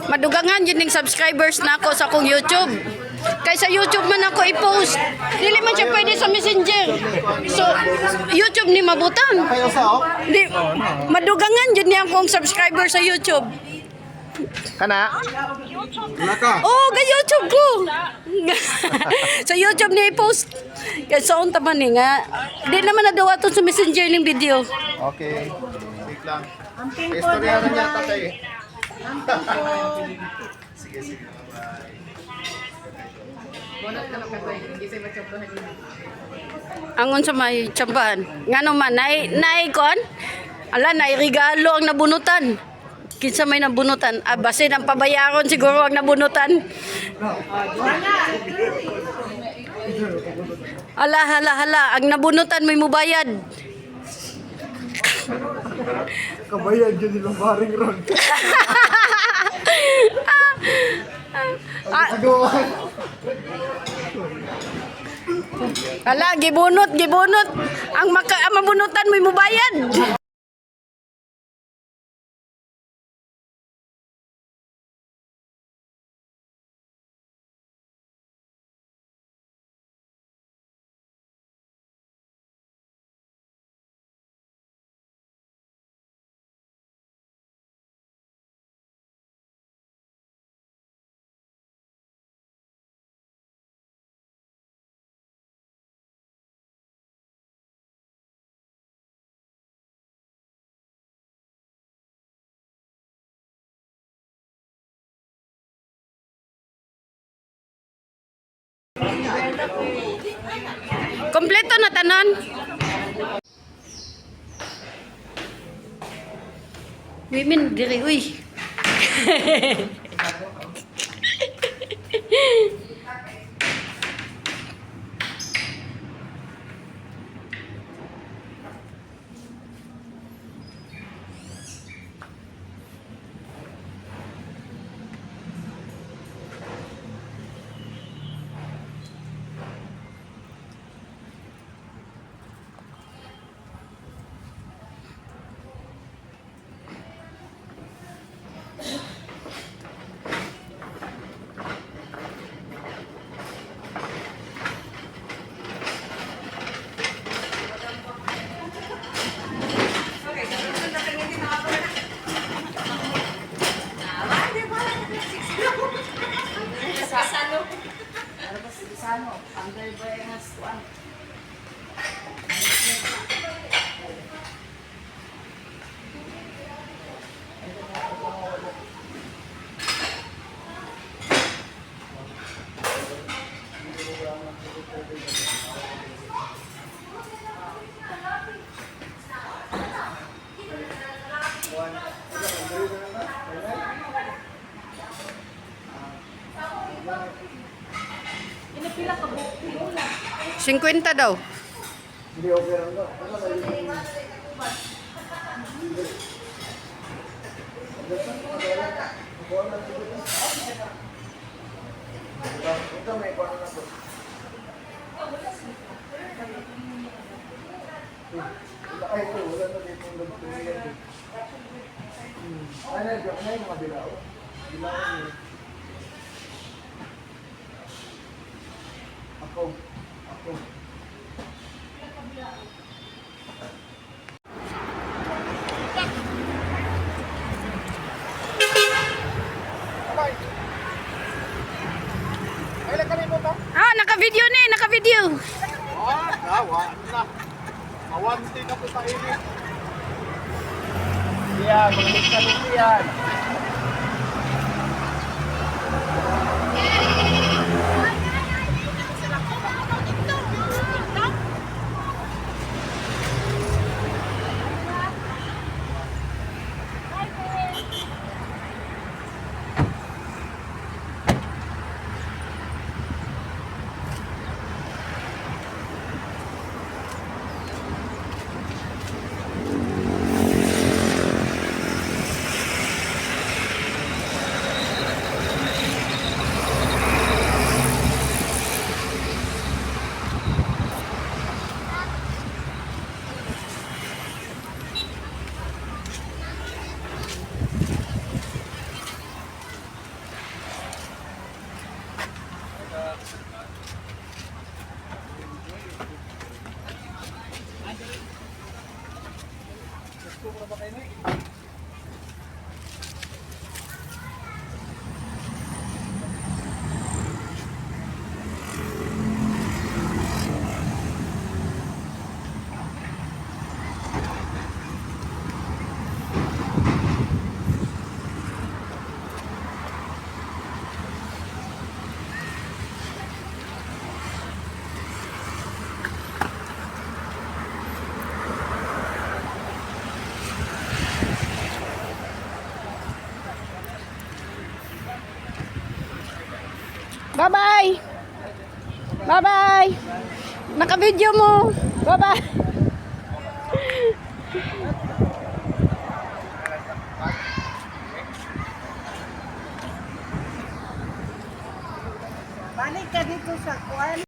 Madugangan yun yung subscribers na ako sa akong YouTube. Kaysa YouTube man ako i-post. Dili man siya pwede sa Messenger. So, YouTube ni mabutan. Di, madugangan yun niya akong subscriber sa YouTube. Kana? Oh, ga YouTube ko. Sa YouTube ni i-post. Kaysa unta man ni nga. Di naman nadawa to sa Messenger ng video. Okay. Wait lang. Istorya na niya tatay eh. Sige, sige. Bye. Angon sa may tsambahan. Nga naman, naikon? Ala, nairigalo ang nabunutan. Kinsa may nabunutan. Ah, basin ang pabayaron siguro ang nabunutan. Ala, hala, hala. Ang nabunutan may mubayad. Kabayad yun nilang baring ron. Ala, gibunot, gibunot. Ang mabunutan may mubayad. Kompleto na tanan. Women diri uy. Cinquenta daw. Hindi okay lang daw. Ito may kuha na po. Ay, ito. Wala na dito yung nagtumiyan. Ano yung mga bilao? Bilao niyo. Ako. Ah, naka-video ni, naka-video. Gawa na. Awanti na po sa init. Yan, malit ka lupi yan. Bye-bye. Bye-bye. Naka-video mo. Bye-bye. Balik ka dito sa kuwan.